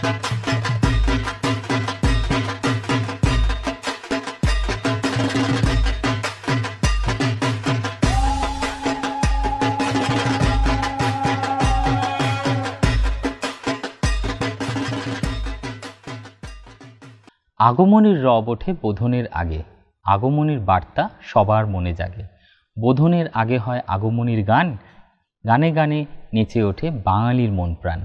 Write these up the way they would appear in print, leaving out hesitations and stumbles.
আগমনীর রব ওঠে বোধনের আগে, আগমনীর বার্তা সবার মনে জাগে। বোধনের আগে হয় আগমনীর গান, গানে গানে নেচে ওঠে বাঙালির মন প্রাণ।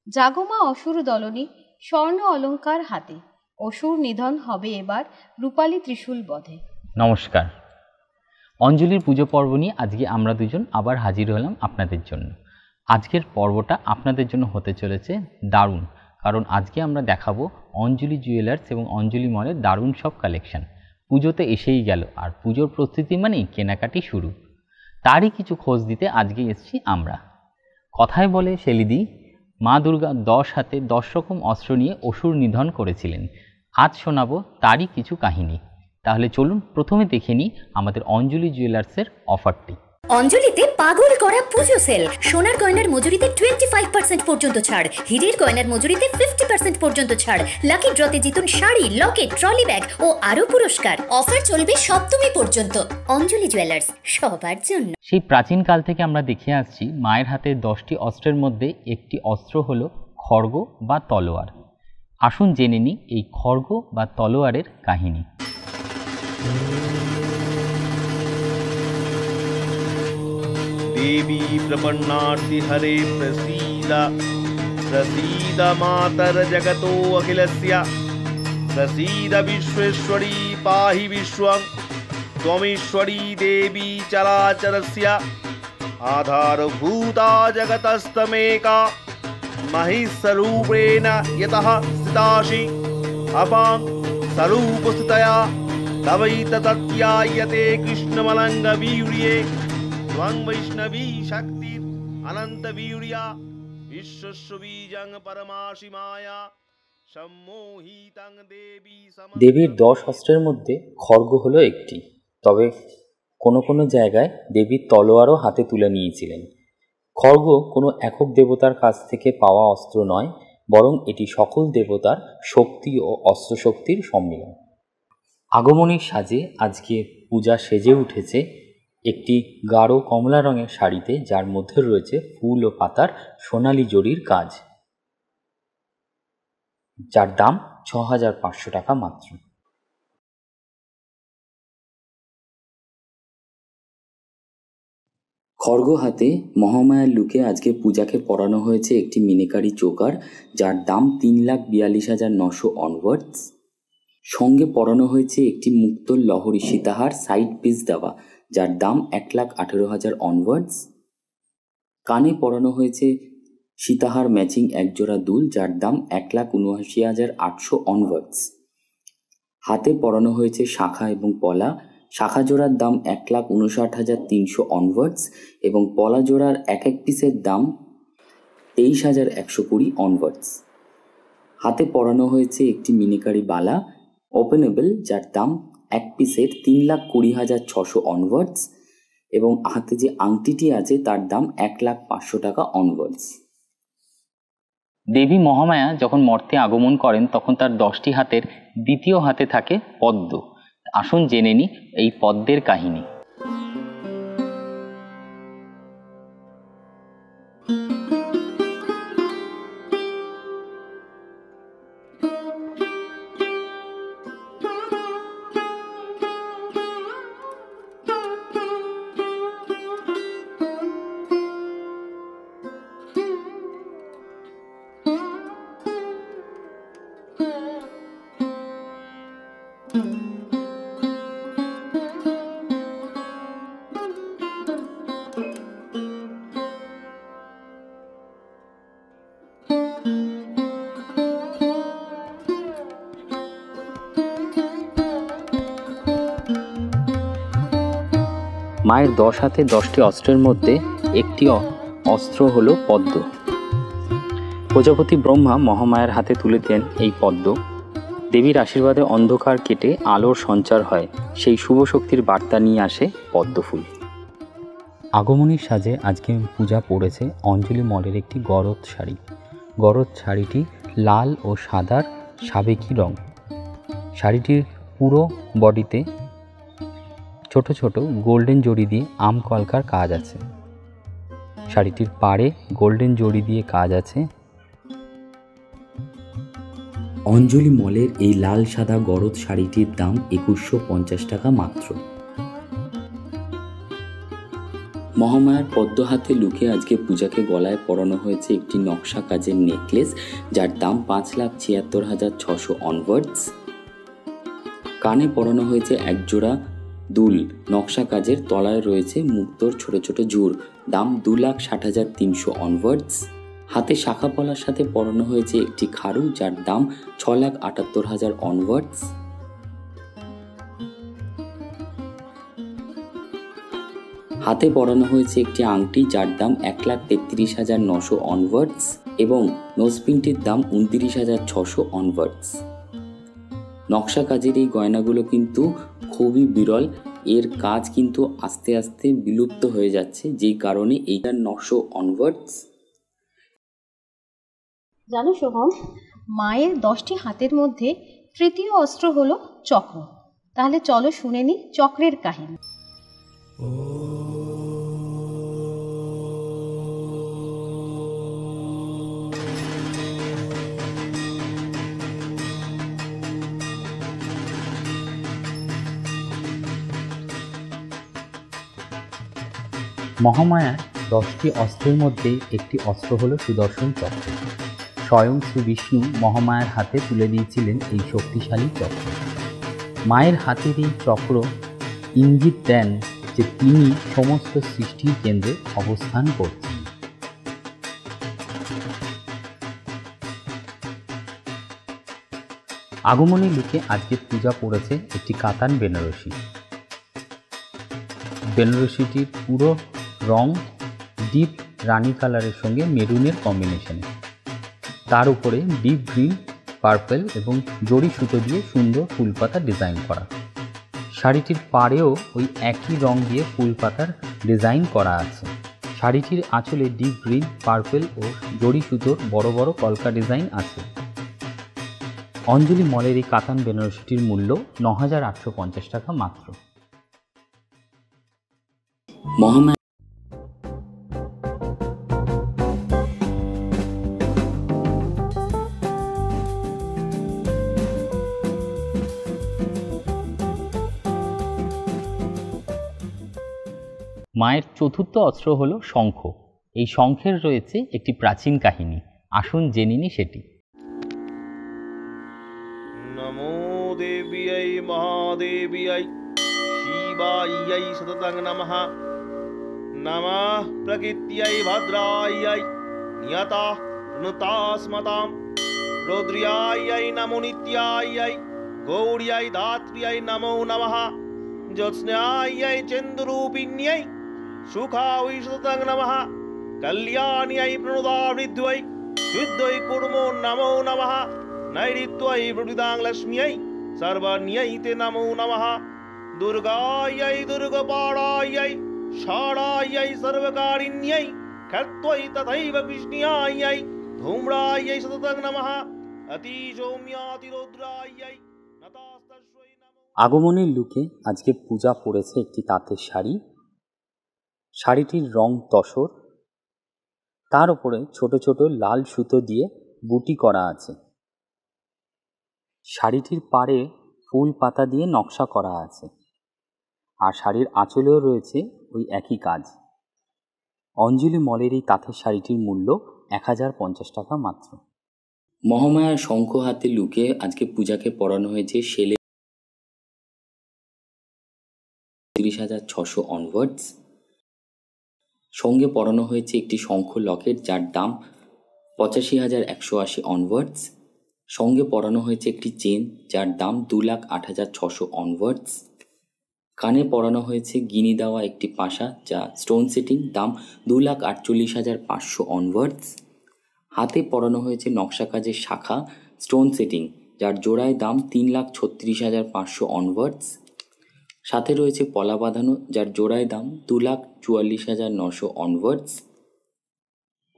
জাগমা অসুর দলনী, স্বর্ণ অলঙ্কার হাতে, অসুর নিধন হবে এবার রূপালী ত্রিশূল বধে। নমস্কার, অঞ্জলির পুজো পর্ব নিয়ে আজকে আমরা দুজন আবার হাজির হলাম আপনাদের জন্য। আজকের পর্বটা আপনাদের জন্য হতে চলেছে দারুণ, কারণ আজকে আমরা দেখাবো অঞ্জলি জুয়েলার্স এবং অঞ্জলি মলের দারুণ সব কালেকশন। পুজোতে এসেই গেল, আর পুজোর প্রস্তুতি মানেই কেনাকাটি শুরু। তারই কিছু খোঁজ দিতে আজকে এসেছি আমরা। কথায় বলে শেলিদি, মা দুর্গা 10 হাতে 10 রকম অস্ত্র নিয়ে অসুর নিধন করেছিলেন। আজ শোনাবো তারই কিছু কাহিনী। তাহলে চলুন প্রথমে দেখে নিই আমাদের অঞ্জলি জুয়েলার্সের অফারটি। অঞ্জলিতে পাগল করা পুজো সেল। সোনার গয়নার মজুরিতে 25% পর্যন্ত ছাড়, হীরের গয়নার মজুরিতে 50% পর্যন্ত ছাড়, লাকি ড্রতে জিতুন শাড়ি, লকেট, ট্রলি ব্যাগ ও আরো পুরস্কার। অফার চলবে সপ্তমী পর্যন্ত। অঞ্জলি জুয়েলার্স, সবার জন্য। সেই প্রাচীন কাল থেকে আমরা দেখে আসছি মায়ের হাতে 10টি অস্ত্রের মধ্যে একটি অস্ত্র হলো খড়গ বা তলোয়ার। আসুন জেনে নিই এই খড়গ বা তলোয়ারের কাহিনী। देवी प्रपन्नार्ति हरे प्रसीद प्रसीद मातर जगतो अखिलस्य प्रसीद विश्वेश्वरी पाहि विश्वं त्वमीश्वरी देवी चराचरस्य आधारभूता जगतस्तमेका महिस्वरूपेण यतः स्थितासि अपां स्वरूपस्थितया तवैतत्यायते कृष्णमलङ्गवीर्ये त्वं वैष्णवी शक्ति अनंत वीर्या विश्वस्य बीजं परमासि माया सम्मोहितं देवी। দেবীর 10 অস্ত্রের মধ্যে খড়গ হলো একটি, তবে কোনো কোনো জায়গায় দেবীর তলোয়ারও হাতে তুলে নিয়েছিলেন। খড়গ কোনো একক দেবতার কাছ থেকে পাওয়া অস্ত্র নয়, বরং এটি সকল দেবতার শক্তি ও অস্ত্রশক্তির সম্মিলন। আগমনীর সাজে আজকে পূজা সেজে উঠেছে একটি গাঢ় কমলা রঙের শাড়িতে, যার মধ্যে রয়েছে ফুল ও পাতার সোনালি জরির কাজ, যার দাম 6500 টাকা মাত্র। খড়গ হাতে মহামায়ার লুকে আজকে পূজাকে পরানো হয়েছে একটি মিনিকারি চোকার, যার দাম 3,42,900 অনওয়ার্ডস। সঙ্গে পরানো হয়েছে একটি মুক্তোর লহরী সীতাহার সাইড পিস দেওয়া, যার দাম 1,18,000 অনওয়ার্ডস। কানে পরানো হয়েছে সীতাহার ম্যাচিং একজোড়া দুল, যার দাম 1,79,800 অনওয়ার্ডস। হাতে পরানো হয়েছে শাখা এবং পলা, শাখা জোড়ার দাম 1,59,300 অনওয়ার্ডস এবং পলা জোড়ার এক এক পিসের দাম 23,120 অনওয়ার্ডস। হাতে পরানো হয়েছে একটি মিনিকারি বালা ওপেনেবল, যার দাম এক পিসের 3,20,600 অনওয়ার্ডস এবং হাতে যে আংটিটি আছে তার দাম 1,05,000 টাকা অনওয়ার্ডস। দেবী মহামায়া যখন মর্তে আগমন করেন তখন তার 10টি হাতের দ্বিতীয় হাতে থাকে পদ্ম। আসুন জেনে নিই এই পদ্মের কাহিনী। মায়ের 10 হাতে 10টি অস্ত্রের মধ্যে একটি অস্ত্র হলো পদ্ম। প্রজাপতি ব্রহ্মা মহামায়ার হাতে তুলে দেন এই পদ্ম। দেবীর আশীর্বাদে অন্ধকার কেটে আলোর সঞ্চার হয়, সেই শুভ শক্তির বার্তা নিয়ে আসে পদ্মফুল। আগমনীর সাজে আজকে পূজা পড়েছে অঞ্জলি মলের একটি গরদ শাড়ি। গরদ শাড়িটি লাল ও সাদার সাবেকি রং। শাড়িটির পুরো বডিতে ছোট ছোট গোল্ডেন জড়ি দিয়ে আম কলকার কাজ আছে। শাড়িটির পাড়ে গোল্ডেন জড়ি দিয়ে কাজ আছে। অঞ্জলি মলের এই লাল সাদা গরদ শাড়িটির দাম 2150 টাকা মাত্র। মহামায়ার পদ্ম হাতে লুকে আজকে পূজাকে গলায় পরানো হয়েছে একটি নকশা কাজের নেকলেস, যার দাম 5,76,600 অনওয়ার্ডস। কানে পরানো হয়েছে একজোড়া দুল নকশা কাজের, তলায় রয়েছে মুক্তোর ছোট ছোট ঝুর, দাম 2,60,300 অনওয়ার্ডস। হাতে শাখা পলার সাথে পরানো হয়েছে একটি খাড়ু, যার দাম 6,78,000 অনওয়ার্ডস। হাতে পরানো হয়েছে একটি আংটি, যার দাম 1,33,900 অনওয়ার্ডস এবং নোজপিনটির দাম 29,600 অনওয়ার্ডস। নকশা কাজের এই গয়নাগুলো কিন্তু খুবই বিরল, এর কাজ কিন্তু আস্তে আস্তে বিলুপ্ত হয়ে যাচ্ছে, যেই কারণে এইটার 900 অনওয়ার্ডস। জানো সোহম, মায়ের 10টি হাতের মধ্যে তৃতীয় অস্ত্র হলো চক্র। তাহলে চলো শুনে নি চক্রের কাহিনী। মহামায়ার 10টি অস্ত্রের মধ্যে একটি অস্ত্র হলো সুদর্শন চক্র। স্বয়ং শ্রী বিষ্ণু মহামায়ার হাতে তুলে দিয়েছিলেন এই শক্তিশালী চক্র। মায়ের হাতের এই চক্র ইঙ্গিত দেন যে তিনি সমস্ত সৃষ্টির কেন্দ্রে অবস্থান করছেন। আগমনী লুকে আজকে পূজা পড়েছে একটি কাতান বেনারসি। বেনারসিটির পুরো রং ডিপ রানি কালারের সঙ্গে মেরুনের কম্বিনেশনে, তার উপরে ডিপ গ্রিন, পার্পল এবং জড়ি সুতো দিয়ে সুন্দর ফুলপাতা ডিজাইন করা। শাড়িটির পাড়েও ওই একই রং দিয়ে ফুলপাতার ডিজাইন করা আছে। শাড়িটির আঁচলে ডিপ গ্রিন, পার্পল ও জড়ি সুতোর বড় বড় কলকা ডিজাইন আছে। অঞ্জলি মলের এই কাতান বেনারসিটির মূল্য 9,850 টাকা মাত্র। মহামায়া মায়ের চতুর্থ অস্ত্র হলো শঙ্খ। এই শঙ্খের রয়েছে একটি প্রাচীন কাহিনী, আসুন জেনে নিই সেটি। নমো দেব্যাই মহাদেব্যাই শিবাयै সততং নমঃ। নমঃ প্রকৃত্যাই ভদ্রাयै নিয়তা নুতাস্মতাম। রৌদ্র্যাयै নমো নিত্যাयै গৌর্যাই ধাত্র্যাই নমো নমঃ। জ্যোৎস্নাयै চন্দ্ররূপিণ্যৈ সুখাयै সততং নমঃ। কল্যাণ্যৈ প্রণুদাবৃদ্ধ্यै শুদ্ধ্यै কুর্মো নমো নমঃ। নৈরিত্यै প্রভৃতাং লক্ষ্ম্यै সর্বাণ্যৈ তে নমো নমঃ। দুর্গাयै দুর্গপাড়াयै ষাঢ়াयै সর্বকারিণ্যৈ খর্ত্यै তথৈব কৃষ্ণাयै ধূম্রাयै সততং নমঃ। অতি সৌম্যাতিরৌদ্রাयै নতাস্তস্যৈ নমঃ। আগমনের লুকে আজকে পূজা পড়েছে একটি তাঁতের শাড়ি। শাড়িটির রং তসর, তার উপরে ছোট ছোট লাল সুতো দিয়ে বুটি করা আছে। শাড়িটির পাড়ে ফুল পাতা দিয়ে নকশা করা আছে, আর শাড়ির আঁচলেও রয়েছে ওই একই কাজ। অঞ্জলি মলের এই তাঁতের শাড়িটির মূল্য 1,050 টাকা মাত্র। মহামায়ার শঙ্খ হাতে লুকে আজকে পূজাকে পরানো হয়েছে সেলে 30,600 অনওয়ার্ডস। সঙ্গে পরানো হয়েছে একটি শঙ্খ লকেট, যার দাম 85,180 অনওয়ার্ডস। সঙ্গে পরানো হয়েছে একটি চেন, যার দাম 2,08,600 অনওয়ার্ডস। কানে পরানো হয়েছে গিনি দেওয়া একটি পাশা, যা স্টোন সেটিং, দাম 2,48,500 অনওয়ার্ডস। হাতে পরানো হয়েছে নকশা কাজের শাখা স্টোন সেটিং, যার জোড়ায় দাম 3,36,500 অনওয়ার্ডস। সাথে রয়েছে পলা বাঁধানো, যার জোড়ায় দাম 2,44,900 অনওয়ার্ডস।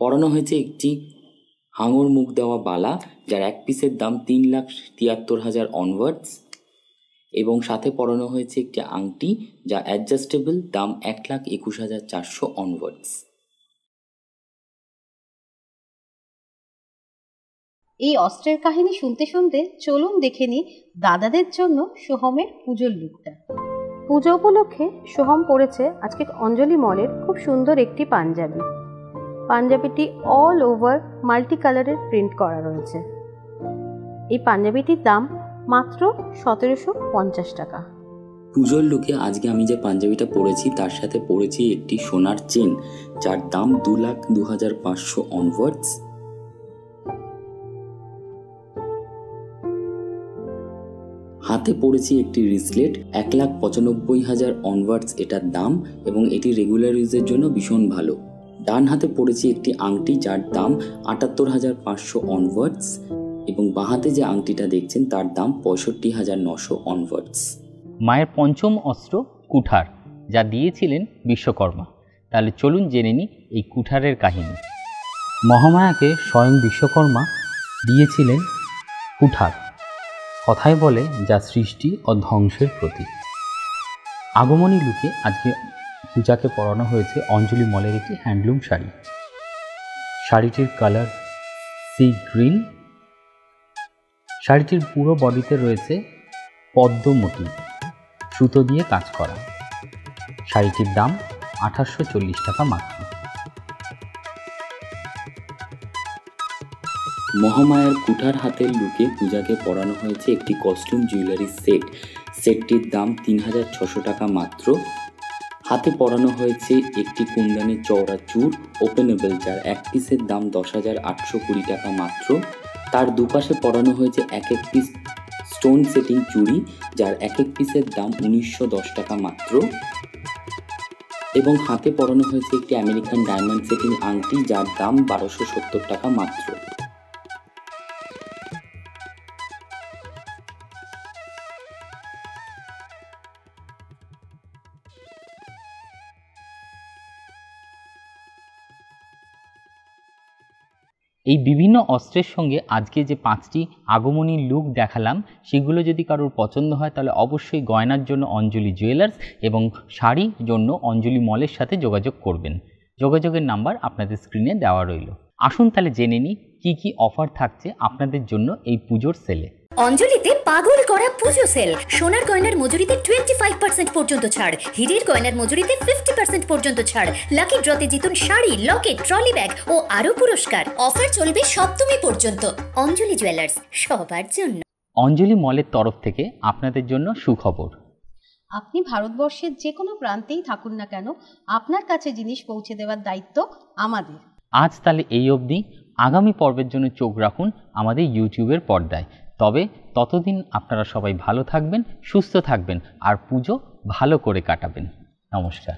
পরানো হয়েছে একটি হাঙর মুখ দেওয়া বালা, যার এক পিসের দাম 3,73,000 অনওয়ার্ডস, এবং সাথে পরানো হয়েছে একটি আংটি যা অ্যাডজাস্টেবল, দাম 1,21,400 অনওয়ার্ডস। এই অস্ত্রের কাহিনী শুনতে শুনতে চলুন দেখে নিই দাদাদের জন্য সোহমের পুজোর লুকটা। পুজো উপলক্ষে সোহম পরেছে আজকে অঞ্জলি মলের খুব সুন্দর একটি পাঞ্জাবি। পাঞ্জাবিটি অল ওভার মাল্টি কালারের প্রিন্ট করা রয়েছে। এই পাঞ্জাবিটির দাম মাত্র 1750 টাকা। পুজোর লুকে আজকে আমি যে পাঞ্জাবিটা পরেছি তার সাথে পরেছি একটি সোনার চেন, যার দাম 2,02,500 অনওয়ার্ডস। হাতে পরেছি একটি রিসলেট, 1,95,000 অনওয়ার্ডস এটার দাম, এবং এটি রেগুলার ইউজের জন্য ভীষণ ভালো। ডান হাতে পরেছি একটি আংটি যার দাম 78,500 অনওয়ার্ডস, এবং বাঁ হাতে যে আংটিটা দেখছেন তার দাম 65,900 অনওয়ার্ডস। মায়ের পঞ্চম অস্ত্র কুঠার, যা দিয়েছিলেন বিশ্বকর্মা। তাহলে চলুন জেনে নিই এই কুঠারের কাহিনী। মহামায়াকে স্বয়ং বিশ্বকর্মা দিয়েছিলেন কুঠার, কথায় বলে যা সৃষ্টি ও ধ্বংসের প্রতীক। আগমনী লুকে আজকে পূজাকে পরানো হয়েছে অঞ্জলি মলের একটি হ্যান্ডলুম শাড়ি। শাড়িটির কালার সি গ্রিন। শাড়িটির পুরো বডিতে রয়েছে পদ্ম মোটিভ, সুতো দিয়ে কাজ করা। শাড়িটির দাম 2840 টাকা মাত্র। মহামায়ার কুঠার হাতের লুকে পূজাকে পরানো হয়েছে একটি কস্টিউম জুয়েলারি সেট। সেটটির দাম 3,600 টাকা মাত্র। হাতে পরানো হয়েছে একটি কুন্দনের চওড়া চূড় ওপেনেবল, যার এক পিসের দাম 10,820 টাকা মাত্র। তার দুপাশে পরানো হয়েছে এক এক পিস স্টোন সেটিং চুড়ি, যার এক এক পিসের দাম 1910 টাকা মাত্র। এবং হাতে পরানো হয়েছে একটি আমেরিকান ডায়মন্ড সেটিং আংটি, যার দাম 1,270 টাকা মাত্র। এই বিভিন্ন অস্ত্রের সঙ্গে আজকে যে 5টি আগমনী লুক দেখালাম, সেগুলো যদি কারোর পছন্দ হয় তাহলে অবশ্যই গয়নার জন্য অঞ্জলি জুয়েলার্স এবং শাড়ির জন্য অঞ্জলি মলের সাথে যোগাযোগ করবেন। যোগাযোগের নাম্বার আপনাদের স্ক্রিনে দেওয়া রইল। আসুন তাহলে জেনে নিই কী কী অফার থাকছে আপনাদের জন্য এই পুজোর সেলে। অঞ্জলিতে পাগল করা পুজো সেল। সোনার গয়নার মজুরিতে 25% পর্যন্ত ছাড়, হীরের গয়নার মজুরিতে 50% পর্যন্ত ছাড়, লাকি ড্রতে জিতুন শাড়ি, লকেট, ট্রলি ব্যাগ ও আরো পুরস্কার। অফার চলবে 7ম পর্যন্ত। অঞ্জলি জুয়েলার্স, সবার জন্য। অঞ্জলি মলের তরফ থেকে আপনাদের জন্য সুখবর। আপনি ভারতবর্ষের যে কোনো প্রান্তেই থাকুন না কেন, আপনার কাছে জিনিস পৌঁছে দেওয়ার দায়িত্ব আমাদের। আজ তাহলে এই অবধি। আগামী পর্বের জন্য চোখ রাখুন আমাদের ইউটিউবের পর্দায়। তবে ততদিন আপনারা সবাই ভালো থাকবেন, সুস্থ থাকবেন আর পুজো ভালো করে কাটাবেন। নমস্কার।